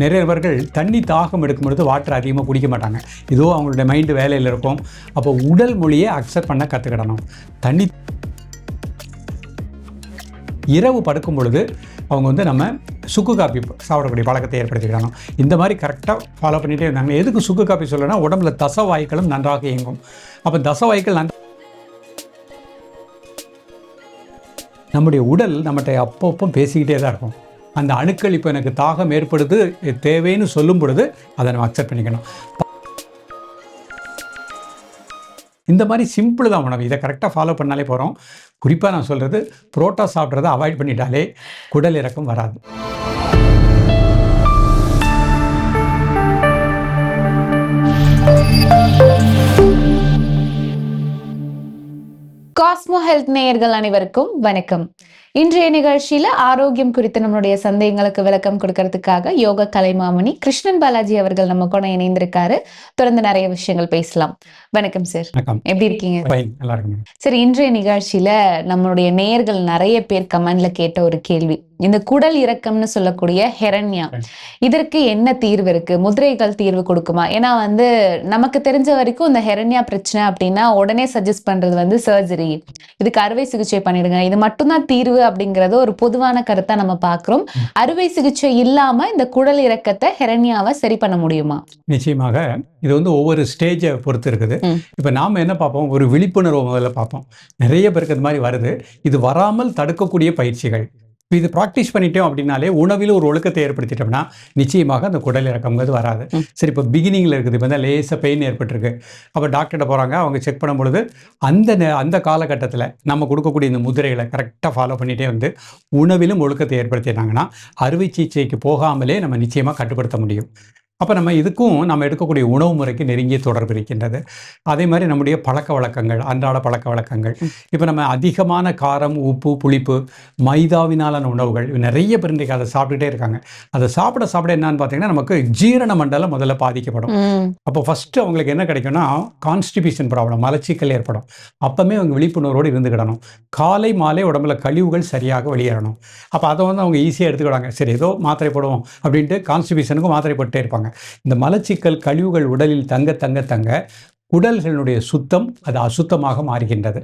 நிறையவர்கள் தண்ணி தாகம் எடுக்கும் பொழுது வாட்டர் அதிகமாக குடிக்க மாட்டாங்க. இதோ அவங்களுடைய மைண்டு வேலையில் இருக்கும். அப்போ உடல் மொழியை அக்செப்ட் பண்ண கற்றுக்கிடணும். தண்ணி இரவு படுக்கும் பொழுது அவங்க நம்ம சுக்கு காப்பி சாப்பிடக்கூடிய பழக்கத்தை ஏற்படுத்திக்கிடணும். இந்த மாதிரி கரெக்டாக ஃபாலோ பண்ணிகிட்டே இருந்தாங்க. எதுக்கு சுக்கு காப்பி சொல்லணும்னா, உடம்புல தசவாய்க்களும் நன்றாக இயங்கும். அப்போ தசவாய்க்கள் நம்முடைய உடல் நம்மகிட்ட அப்பப்போ பேசிக்கிட்டே தான் இருக்கும். அந்த அணுக்கள் இப்போ எனக்கு தாகம் ஏற்படுது தேவைன்னு சொல்லும் பொழுது அதை நம்ம அக்செப்ட் பண்ணிக்கணும். இந்த மாதிரி சிம்பிள் தான் உணவு. இதை கரெக்டாக ஃபாலோ பண்ணாலே போகிறோம். குறிப்பாக நான் சொல்கிறது, புரோட்டா சாப்பிட்றதை அவாய்ட் பண்ணிட்டாலே குடல் இறக்கம் வராது. காஸ்மோ ஹெல்த் நேயர்கள் அனைவருக்கும் வணக்கம். இன்றைய நிகழ்ச்சியில ஆரோக்கியம் குறித்த நம்மளுடைய சந்தேகங்களுக்கு விளக்கம் கொடுக்கறதுக்காக யோக கலைமாமணி கிருஷ்ணன் பாலாஜி அவர்கள் நம்ம கூட இணைந்திருக்காரு. தொடர்ந்து நிறைய விஷயங்கள் பேசலாம். வணக்கம் சார். எப்படி இருக்கீங்க? சரி, இன்றைய நிகழ்ச்சியில நம்மளுடைய நேயர்கள் நிறைய பேர் கமெண்ட்ல கேட்ட ஒரு கேள்வி, இந்த குடல் இறக்கம்னு சொல்லக்கூடிய ஹெரண்யா, இதற்கு என்ன தீர்வு இருக்கு? முதிரைகள் தீர்வு கொடுக்குமா? ஏன்னா நமக்கு தெரிஞ்ச வரைக்கும் இந்த ஹெரண்யா பிரச்சனை அப்படின்னா உடனே சஜஸ்ட் பண்றது சர்ஜரி, இதுக்கு அறுவை சிகிச்சை பண்ணிடுங்க, இது மட்டும்தான் தீர்வு அப்படிங்கறது ஒரு பொதுவான கருத்தா நம்ம பாக்குறோம். அறுவை சிகிச்சை இல்லாம இந்த குடல் இறக்கத்தை, ஹெரண்யாவை சரி பண்ண முடியுமா? நிச்சயமாக. இது ஒவ்வொரு ஸ்டேஜை பொறுத்து இருக்குது. இப்ப நாம என்ன பார்ப்போம், ஒரு விழிப்புணர்வு முதல்ல பார்ப்போம். நிறைய பேருக்கு இது மாதிரி வருது. இது வராமல் தடுக்கக்கூடிய பயிற்சிகள். இது ப்ராக்டிஸ் பண்ணிட்டோம் அப்படின்னாலே, உணவில் ஒரு ஒழுக்கத்தை ஏற்படுத்திட்டோம்னா நிச்சயமாக அந்த குடல் இறக்கம்ங்கிறது வராது. சரி, இப்போ பிகினிங்கில் இருக்குது. இப்போ லேசாக பெயின் ஏற்பட்டிருக்கு. அப்போ டாக்டர்கிட்ட போகிறாங்க. அவங்க செக் பண்ணும் பொழுது அந்த காலகட்டத்தில் நம்ம கொடுக்கக்கூடிய இந்த முதிரைகளை கரெக்டாக ஃபாலோ பண்ணிகிட்டே உணவிலும் ஒழுக்கத்தை ஏற்படுத்திட்டாங்கன்னா அறுவை சிகிச்சைக்கு போகாமலே நம்ம நிச்சயமாக கட்டுப்படுத்த முடியும். அப்போ நம்ம எடுக்கக்கூடிய உணவு முறைக்கு நெருங்கிய தொடர்பு இருக்கின்றது. அதே மாதிரி நம்முடைய பழக்க வழக்கங்கள், அன்றாட பழக்க வழக்கங்கள். இப்போ நம்ம அதிகமான காரம், உப்பு, புளிப்பு, மைதாவினாலான உணவுகள் நிறைய பேர் இன்றைக்கு அதை சாப்பிட்டுட்டே இருக்காங்க. அதை சாப்பிட என்னன்னு பார்த்தீங்கன்னா, நமக்கு ஜீரண மண்டலம் முதல்ல பாதிக்கப்படும். அப்போ ஃபர்ஸ்ட் அவங்களுக்கு என்ன கிடைக்கும்னா, கான்ஸ்டிபியூஷன் ப்ராப்ளம், மலச்சிக்கல் ஏற்படும். அப்பவுமே அவங்க விழிப்புணர்வோடு இருந்துக்கிடணும். காலை மாலை உடம்புல கழிவுகள் சரியாக வெளியேறணும். அப்போ அதை அவங்க ஈஸியாக எடுத்துக்கிடுவாங்க. சரி, ஏதோ மாத்திரை போடுவோம் அப்படின்ட்டு கான்ஸ்டிபியூஷனுக்கும் மாத்திரை போட்டே இருப்பாங்க. இந்த மலச்சிக்கல் கழிவுகள் உடலில் தங்க தங்க தங்க குடல்களுடைய சுத்தம் அது அசுத்தமாக மாறுகின்றது.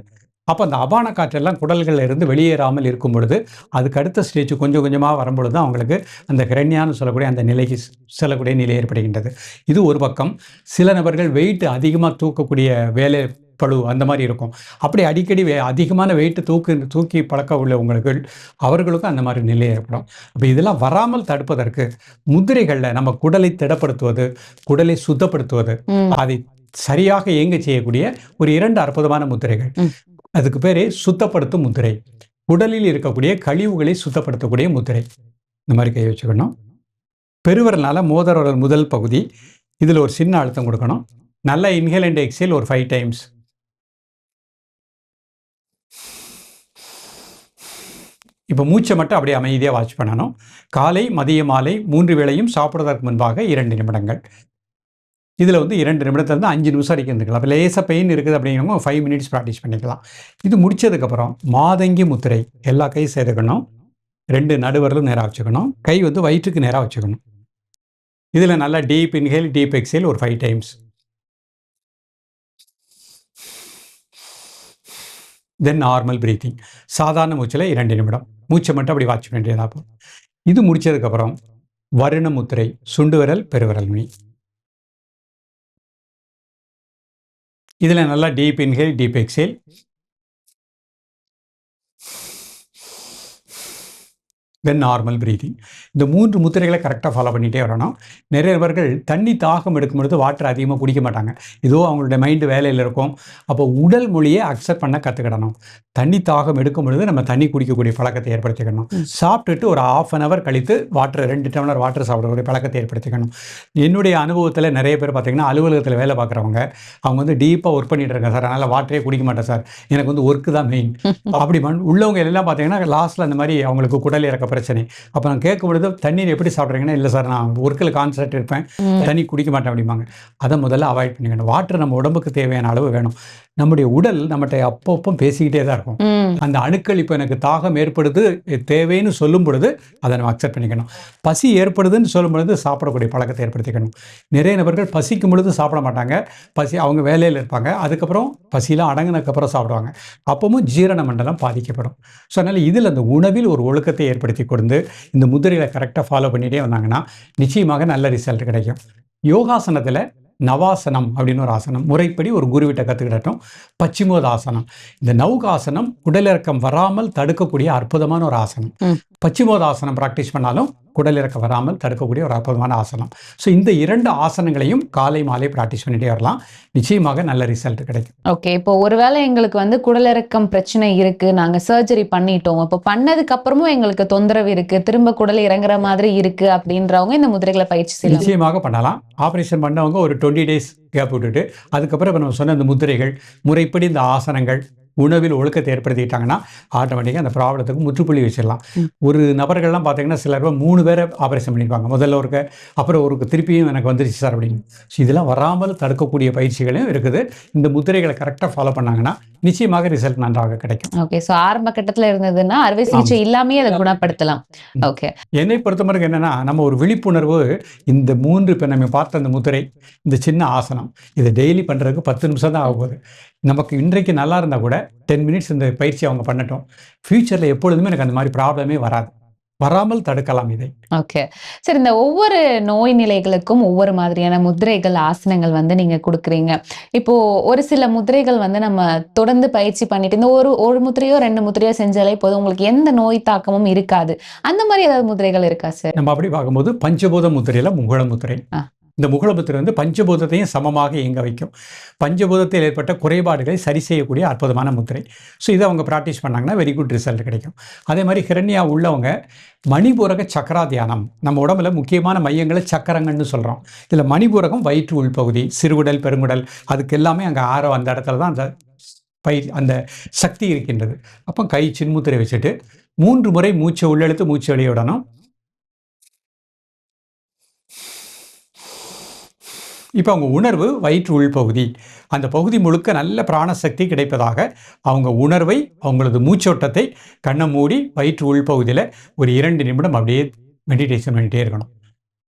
அப்போ அந்த அபான காற்றெல்லாம் குடல்களில் இருந்து வெளியேறாமல் இருக்கும் பொழுது அதுக்கு அடுத்த ஸ்டேஜ் கொஞ்சம் கொஞ்சமாக வரும்பொழுது தான் அவங்களுக்கு அந்த ஹெரண்யான்னு சொல்லக்கூடிய அந்த நிலைக்கு செல்லக்கூடிய நிலை ஏற்படுகின்றது. இது ஒரு பக்கம். சில நபர்கள் வெயிட் அதிகமாக தூக்கக்கூடிய வேலை பழு அந்த மாதிரி இருக்கும். அப்படி அடிக்கடி அதிகமான வெயிட்டு தூக்கி பழக்க உள்ளவங்களுக்கு அவர்களுக்கும் அந்த மாதிரி நிலை ஏற்படும். அப்போ இதெல்லாம் வராமல் தடுப்பதற்கு முதிரைகளில் நம்ம குடலை திடப்படுத்துவது, குடலை சுத்தப்படுத்துவது, அதை சரியாக இயங்க செய்யக்கூடிய ஒரு 2 அற்புதமான முதிரைகள். அதுக்கு பேரே சுத்தப்படுத்தும் முதிரை. உடலில் இருக்கக்கூடிய கழிவுகளை சுத்தப்படுத்தக்கூடிய முதிரை. இந்த மாதிரி கை வச்சுக்கணும். பெருவரனால மோதிரவிரல் முதல் பகுதி, இதில் ஒரு சின்ன அழுத்தம் கொடுக்கணும். நல்ல இன்ஹேல் அண்ட் எக்ஸேல் ஒரு 5 டைம்ஸ். இப்போ மூச்சை மட்டும் அப்படியே அமைதியாக வாட்ச் பண்ணணும். காலை, மதிய, மாலை 3 வேளையும் சாப்பிடுவதற்கு முன்பாக 2 நிமிடங்கள். இதில் 2 நிமிடத்துலேருந்து 5 நிமிஷம் வரைக்கும் இருந்துக்கலாம். அப்போ லேசாக பெயின் இருக்குது அப்படிங்கிறவங்க 5 மினிட்ஸ் ப்ராக்டிஸ் பண்ணிக்கலாம். இது முடித்ததுக்கப்புறம் மாதங்கி முத்திரை. எல்லா கையும் சேர்த்துக்கணும். 2 நடுவரலும் நேராக வச்சுக்கணும். கை வயிற்றுக்கு நேராக வச்சுக்கணும். இதில் நல்லா டீப் இன்ஹேல், டீப் எக்ஸேல் ஒரு 5 டைம்ஸ். தென் நார்மல் பிரீத்திங். சாதாரண மூச்சில் 2 நிமிடம் மூச்சை மட்டும் அப்படி வாட்ச் பண்ணிட்டே போகும். இது முடிச்சதுக்கப்புறம் வருண முத்திரை. சுண்டு விரல், பெருவிரல் நுனி. இதில் நல்லா டீப் இன்ஹேல், டீப் எக்ஸேல். தென் நார்மல் பிரீத்திங். இந்த 3 முத்திரைகளை கரெக்டாக ஃபாலோ பண்ணிகிட்டே வரணும். நிறைய நபர்கள் தண்ணி தாகம் எடுக்கும் பொழுது வாட்டர் அதிகமாக குடிக்க மாட்டாங்க. இதோ அவங்களுடைய மைண்டு வேலையில் இருக்கும். அப்போ உடல் மொழியை அக்செப்ட் பண்ண கற்றுக்கிடணும். தண்ணி தாகம் எடுக்கும் பொழுது நம்ம தண்ணி குடிக்கக்கூடிய பழக்கத்தை ஏற்படுத்திக்கணும். சாப்பிட்டுட்டு ஒரு 1/2 hour கழித்து 2 டம்ளர் வாட்டர் சாப்பிடக்கூடிய பழக்கத்தை ஏற்படுத்திக்கணும். என்னுடைய அனுபவத்தில் நிறைய பேர் பார்த்திங்கன்னா, அலுவலகத்தில் வேலை பார்க்குறவங்க அவங்க டீப்பாக ஒர்க் பண்ணிட்டு இருக்காங்க சார், அதனால் வாட்டரே குடிக்க மாட்டேன் சார், எனக்கு ஒர்க்கு தான் மெயின் அப்படி உள்ளவங்க எல்லாம் பார்த்தீங்கன்னா லாஸ்ட்டில் அந்த மாதிரி அவங்களுக்கு குடல் இறக்க பிரச்சனை. அப்போ நான் கேட்கும் பொழுது தண்ணீர் எப்படி சாப்பிட்றீங்கன்னா, இல்லை சார் நான் ஒர்க்கில் கான்சன்ட்ரேட் இருப்பேன், தண்ணி குடிக்க மாட்டேன் அப்படிம்பாங்க. அதை முதல்ல அவாய்ட் பண்ணிக்கணும். வாட்டர் நம்ம உடம்புக்கு தேவையான அளவு வேணும். நம்முடைய உடல் நம்மகிட்ட அப்பப்போ பேசிக்கிட்டே தான் இருக்கும். அந்த அணுக்கள் இப்போ எனக்கு தாகம் ஏற்படுது தேவைன்னு சொல்லும் பொழுது அதை நம்ம அக்செப்ட் பண்ணிக்கணும். பசி ஏற்படுதுன்னு சொல்லும் பொழுது சாப்பிடக்கூடிய பழக்கத்தை ஏற்படுத்திக்கணும். நிறைய நபர்கள் பசிக்கும் பொழுது சாப்பிட மாட்டாங்க. அவங்க வேலையில் இருப்பாங்க. அதுக்கப்புறம் பசியெலாம் அடங்கினதுக்கப்புறம் சாப்பிடுவாங்க. அப்பவும் ஜீரண மண்டலம் பாதிக்கப்படும். ஸோ அதனால் இதில் அந்த உணவில் ஒரு ஒழுக்கத்தை ஏற்படுத்தி கொடுத்து இந்த முதிரைகளை கரெக்டாக ஃபாலோ பண்ணிகிட்டே வந்தாங்கன்னா நிச்சயமாக நல்ல ரிசல்ட் கிடைக்கும். யோகாசனத்தில் நவாசனம் அப்படின்னு ஒரு ஆசனம் முறைப்படி ஒரு குருவிட்ட கற்றுக்கிட்டோம். பச்சிமோதாசனம், இந்த நௌகாசனம் உடலிறக்கம் வராமல் தடுக்கக்கூடிய அற்புதமான ஒரு ஆசனம். பச்சிமோதாசனம் ப்ராக்டிஸ் பண்ணாலும் குடலிறக்கம் வராமல் தடுக்கக்கூடிய ஒரு அற்புதமான ஆசனம். ஸோ இந்த 2 ஆசனங்களையும் காலை மாலை ப்ராக்டிஸ் பண்ணிட்டே வரலாம். நிச்சயமாக நல்ல ரிசல்ட் கிடைக்கும். ஓகே, இப்போ ஒருவேளை எங்களுக்கு வந்து குடலிறக்கம் பிரச்சனை இருக்கு, நாங்கள் சர்ஜரி பண்ணிட்டோம், இப்போ பண்ணதுக்கு அப்புறமும் எங்களுக்கு தொந்தரவு இருக்கு, திரும்ப குடல் இறங்குற மாதிரி இருக்கு அப்படின்றவங்க இந்த முதிரைகளை பயிற்சி செய்யலாம். நிச்சயமாக பண்ணலாம். ஆப்ரேஷன் பண்ணவங்க ஒரு 20 days கேப் விட்டுட்டு அதுக்கப்புறம் இப்போ நம்ம சொன்ன இந்த முதிரைகள் முறைப்படி இந்த ஆசனங்கள் உணவில் ஒழுக்கத்தை ஏற்படுத்திக்கிட்டாங்கன்னா ஆட்டோமேட்டிக்காக அந்த ப்ராப்ளத்துக்கு முற்றுப்புள்ளி வச்சிடலாம். ஒரு நபர்கள்லாம் பார்த்தீங்கன்னா சிலர் 3 பேரை ஆப்ரேஷன் பண்ணியிருப்பாங்க. முதல்ல ஒருக்கு, அப்புறம் ஒருக்கு திருப்பியும் எனக்கு வந்துருச்சு சார் அப்படின்னு. ஸோ இதெல்லாம் வராமல் தடுக்கக்கூடிய பயிற்சிகளையும் இருக்குது. இந்த முதிரைகளை கரெக்டாக ஃபாலோ பண்ணாங்கன்னா நிச்சயமாக ரிசல்ட் நன்றாக கிடைக்கும். ஓகே, ஸோ ஆரம்ப கட்டத்தில் இருந்ததுன்னா அறுவை சிகிச்சை இல்லாமே அதை குணப்படுத்தலாம். ஓகே, என்னை பொறுத்தவரைக்கும் என்னென்னா நம்ம ஒரு விழிப்புணர்வு இந்த 3 இப்போ நம்ம பார்த்த அந்த முதிரை, இந்த சின்ன ஆசனம், இதை டெய்லி பண்ணுறதுக்கு 10 நிமிஷம் தான் ஆகுது. நமக்கு இன்றைக்கு நல்லா இருந்தால் கூட 10 minutes இந்த பயிற்சி அவங்க பண்ணட்டும். ஃப்யூச்சரில் எப்பொழுதுமே எனக்கு அந்த மாதிரி ப்ராப்ளமே வராது. வராமல் தடுக்கலாம் இதை. ஓகே, சரி. இந்த ஒவ்வொரு நோய் நிலைகளுக்கும் ஒவ்வொரு மாதிரியான முதிரைகள் ஆசனங்கள் வந்து நீங்க கொடுக்குறீங்க. இப்போ ஒரு சில முதிரைகள் வந்து நம்ம தொடர்ந்து பயிற்சி பண்ணிட்டு இந்த ஒரு முதிரையோ 2 முதிரையோ செஞ்சாலே போதும், உங்களுக்கு எந்த நோய் தாக்கமும் இருக்காது. அந்த மாதிரி ஏதாவது முதிரைகள் இருக்கா சார்? நம்ம அப்படி பார்க்கும்போது பஞ்சபூத முத்திரையில் முகுள முத்திரை. இந்த முகுளமுத்திரை வந்து பஞ்சபூதத்தையும் சமமாக இயங்க வைக்கும். பஞ்சபூதத்தில் ஏற்பட்ட குறைபாடுகளை சரி செய்யக்கூடிய அற்புதமான முத்திரை. ஸோ இதை அவங்க ப்ராக்டிஸ் பண்ணாங்கன்னா வெரி குட் ரிசல்ட் கிடைக்கும். அதே மாதிரி ஹிரண்யா உள்ளவங்க மணிபூரக சக்கரா தியானம், நம்ம உடம்புல முக்கியமான மையங்களை சக்கரங்கள்னு சொல்கிறோம். இதில் மணிபூரகம் வயிற்று உள்பகுதி, சிறுகுடல், பெருங்குடல், அதுக்கு எல்லாமே அங்கே ஆரோ அந்த இடத்துல தான் அந்த சக்தி இருக்கின்றது. அப்போ கை சின்முத்திரை வச்சுட்டு 3 முறை மூச்சை உள்ளெழுத்து மூச்சு வெளியே விடணும். இப்போ அவங்க உணர்வு வயிற்று உள்பகுதி, அந்த பகுதி முழுக்க நல்ல பிராணசக்தி கிடைப்பதாக அவங்க உணர்வை, அவங்களது மூச்சோட்டத்தை கண்ணை மூடி வயிற்று உள்பகுதியில் ஒரு 2 நிமிடம் அப்படியே மெடிடேஷன் பண்ணிகிட்டே இருக்கணும்.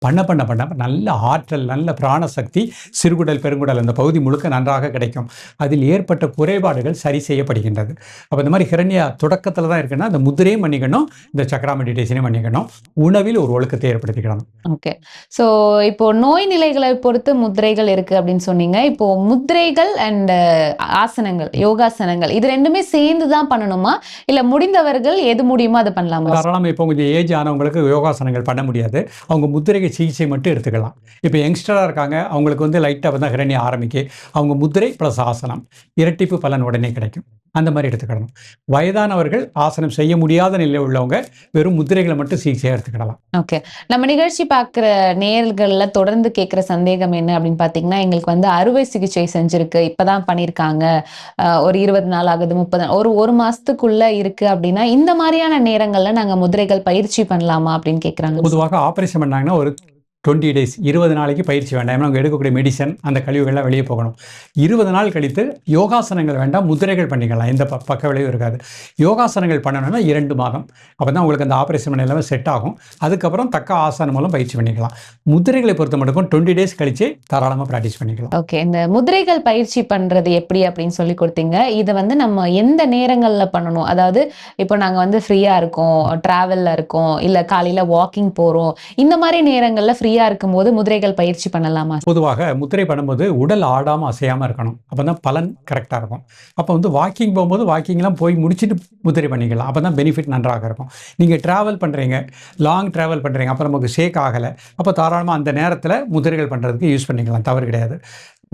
பண்ண பண்ண பண்ண நல்ல ஆற்றல், நல்ல பிராணசக்தி சிறுகுடல், பெருங்குடல் அந்த பகுதி முழுக்க நன்றாக கிடைக்கும். அதில் ஏற்பட்ட குறைபாடுகள் சரி செய்யப்படுகின்றது. அப்போ இந்த மாதிரி ஹிரண்யா தொடக்கத்தில் தான் இருக்குன்னா அந்த முதிரையும் பண்ணிக்கணும், இந்த சக்கரா மெடிடேஷனையும் பண்ணிக்கணும், உணவில் ஒரு ஒழுக்கத்தை ஏற்படுத்திக்கணும். ஓகே, ஸோ இப்போ நோய் நிலைகளை பொறுத்து முதிரைகள் இருக்குது அப்படின்னு சொன்னீங்க. இப்போ முதிரைகள் அண்ட் ஆசனங்கள், யோகாசனங்கள் இது 2மே சேர்ந்து தான் பண்ணணுமா, இல்லை முடிந்தவர்கள் எது முடியுமோ அதை பண்ணலாமா? தாராளமாக இப்போ கொஞ்சம் ஏஜ் ஆனவங்களுக்கு யோகாசனங்கள் பண்ண முடியாது, அவங்க முதிரைகள் சிகிச்சை மட்டும் எடுத்துக்கலாம். இப்போ யங்ஸ்டராக இருக்காங்க, அவங்களுக்கு வந்து லைட்டாக தான் ஹிரண்யா ஆரம்பிக்க, அவங்க முதிரை ப்ளஸ் ஆசனம் இரட்டிப்பு பலன் உடனே கிடைக்கும். அந்த மாதிரி எடுத்துக்கிடணும். வயதானவர்கள் ஆசனம் செய்ய முடியாத நிலையில் உள்ளவங்க வெறும் முதிரைகளை மட்டும் சிகிச்சையாக எடுத்துக்கிடலாம். ஓகே, நம்ம நிகழ்ச்சி பார்க்குற நேயர்களில் தொடர்ந்து கேட்குற சந்தேகம் என்ன அப்படின்னு பார்த்தீங்கன்னா, எங்களுக்கு வந்து அறுவை சிகிச்சை செஞ்சுருக்கு, இப்போ தான் பண்ணியிருக்காங்க, ஒரு 20 நாள் ஆகுது, 30 நாள், ஒரு மாதத்துக்குள்ளே இருக்குது அப்படின்னா இந்த மாதிரியான நேரங்களில் நாங்கள் முதிரைகள் பயிற்சி பண்ணலாமா அப்படின்னு கேட்குறாங்க. பொதுவாக ஆப்ரேஷன் பண்ணாங்கன்னா ஒரு 20 days 20 நாளைக்கு பயிற்சி வேண்டாம். ஏன்னா அவங்க எடுக்கக்கூடிய மெடிசன் அந்த கழிவுகள்லாம் வெளியே போகணும். 20 நாள் கழித்து யோகாசனங்கள் வேண்டாம், முதிரைகள் பண்ணிக்கலாம், எந்த பக்க விளைவும் இருக்காது. யோகாசனங்கள் பண்ணணும்னா 2 மாதம், அப்போ தான் உங்களுக்கு அந்த ஆப்ரேஷன் பண்ண எல்லாமே செட் ஆகும். அதுக்கப்புறம் தக்க ஆசனம் மூலம் பயிற்சி பண்ணிக்கலாம். முதிரைகளை பொறுத்த மட்டும் 20 days கழிச்சு தாராளமாக ப்ராக்டிஸ் பண்ணிக்கலாம். ஓகே, இந்த முதிரைகள் பயிற்சி பண்ணுறது எப்படி அப்படின்னு சொல்லி கொடுத்தீங்க. இதை வந்து நம்ம எந்த நேரங்களில் பண்ணணும்? அதாவது இப்போ நாங்கள் வந்து ஃப்ரீயாக இருக்கோம், ட்ராவலில் இருக்கோம், இல்லை காலையில் வாக்கிங் போகிறோம், இந்த மாதிரி நேரங்களில் ஃப்ரீயாக இருக்கும்போது முதிரைகள் பயிற்சி பண்ணலாமா? பொதுவாக முதிரை பண்ணும்போது உடல் ஆடாமல் அசையாமல் இருக்கணும், அப்போ தான் பலன் கரெக்டாக இருக்கும். அப்போ வந்து வாக்கிங் போகும்போது வாக்கிங்லாம் போய் முடிச்சுட்டு முதிரை பண்ணிக்கலாம், அப்போ தான் பெனிஃபிட் நன்றாக இருக்கும். நீங்கள் ட்ராவல் பண்ணுறீங்க, லாங் ட்ராவல் பண்ணுறீங்க, அப்போ நமக்கு ஷேக் ஆகலை, அப்போ தாராளமாக அந்த நேரத்தில் முதிரைகள் பண்ணுறதுக்கு யூஸ் பண்ணிக்கலாம், தவறு கிடையாது.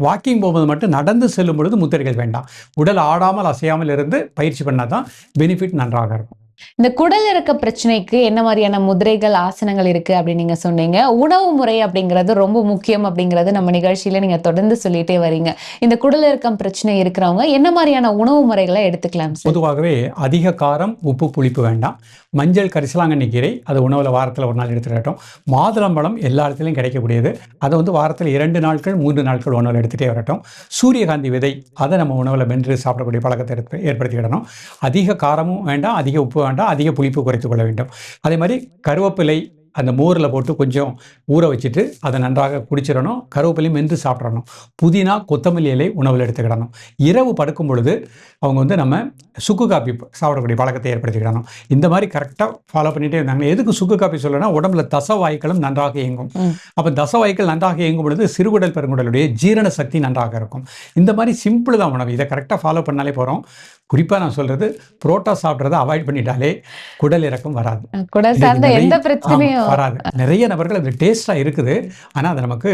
வாக்கிங் போகும்போது மட்டும் நடந்து செல்லும் பொழுது முதிரைகள் வேண்டாம். உடல் ஆடாமல் அசையாமல் இருந்து பயிற்சி பண்ணால் தான் பெனிஃபிட் நன்றாக இருக்கும். இந்த குடல் இறக்க பிரச்சனைக்கு என்ன மாதிரியான முதிரைகள், ஆசனங்கள் இருக்கு அப்படின்னு நீங்க சொன்னீங்க. உணவு முறை அப்படிங்கிறது ரொம்ப முக்கியம் அப்படிங்கிறது நம்ம நிகழ்ச்சியில நீங்க தொடர்ந்து சொல்லிட்டே வரீங்க. இந்த குடல் இறக்கம் பிரச்சனை இருக்கிறவங்க என்ன மாதிரியான உணவு முறைகளை எடுத்துக்கலாம் சார்? பொதுவாகவே அதிக காரம், உப்பு, புளிப்பு வேண்டாம். மஞ்சள் கரிசலாங்கண்ணி கீரை அது உணவில் வாரத்தில் ஒரு நாள் எடுத்துக்கிட்டோம். மாதுளம்பழம் எல்லா இடத்துலையும் கிடைக்கக்கூடியது. அதை வந்து வாரத்தில் 2 நாட்கள் 3 நாட்கள் உணவில் எடுத்துகிட்டே வரட்டும். சூரியகாந்தி விதை அதை நம்ம உணவில் மென்று சாப்பிடக்கூடிய பழக்கத்தை ஏற்படுத்திக்கிடணும். அதிக காரமும் வேண்டாம், அதிக உப்பு வேண்டாம், அதிக புளிப்பு குறைத்துக் கொள்ள வேண்டும். அதே மாதிரி கருவேப்பிலை அந்த மோரில் போட்டு கொஞ்சம் ஊற வச்சுட்டு அதை நன்றாக குடிச்சிடணும். கருவேப்பிலையும் மென்று சாப்பிடணும். புதினா, கொத்தமல்லி இலை உணவில் எடுத்துக்கிடணும். இரவு படுக்கும் பொழுது அவங்க வந்து நம்ம சுக்கு காப்பி சாப்பிடக்கூடிய பழக்கத்தை ஏற்படுத்திக்கிடணும். இந்த மாதிரி கரெக்டாக ஃபாலோ பண்ணிகிட்டே இருந்தாங்க. எதுக்கு சுக்கு காப்பி சொல்லணும்னா, உடம்புல தசவாய்க்களும் நன்றாக இயங்கும். அப்போ தசவாய்க்கள் நன்றாக இயங்கும் பொழுது சிறுகுடல் பெருங்குடலுடைய ஜீரண சக்தி நன்றாக இருக்கும். இந்த மாதிரி சிம்பிள் தான் உணவு. இதை கரெக்டாக ஃபாலோ பண்ணாலே போகிறோம். குறிப்பாக நான் சொல்கிறது, புரோட்டா சாப்பிட்றத அவாய்ட் பண்ணிட்டாலே குடல் இறக்கம் வராது. குடல் சார்ந்த எந்த பிரச்சனையும் வராது. நிறைய நபர்கள் அது டேஸ்ட்டாக இருக்குது, ஆனால் அது நமக்கு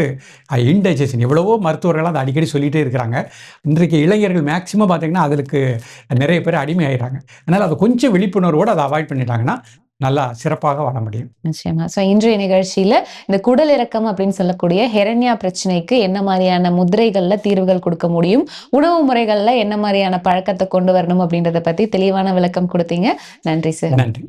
இன்டைஜஷன். எவ்வளவோ மருத்துவர்கள் அதை அடிக்கடி சொல்லிகிட்டே இருக்கிறாங்க. இன்றைக்கு இளைஞர்கள் மேக்சிமம் பார்த்தீங்கன்னா அதுக்கு நிறைய பேர் அடிமை ஆகிடுறாங்க. அதனால் அதை கொஞ்சம் விழிப்புணர்வோடு அதை அவாய்ட் பண்ணிட்டாங்கன்னா நல்லா சிறப்பாக வாழ முடியும். நிச்சயமா. ஸோ இன்றைய நிகழ்ச்சியில இந்த குடல் இறக்கம் அப்படின்னு சொல்லக்கூடிய ஹெரண்யா பிரச்சனைக்கு என்ன மாதிரியான முதிரைகள்ல தீர்வுகள் கொடுக்க முடியும், உணவு முறைகள்ல என்ன மாதிரியான பழக்கத்தை கொண்டு வரணும் அப்படின்றத பத்தி தெளிவான விளக்கம் கொடுத்தீங்க. நன்றி சார். நன்றி.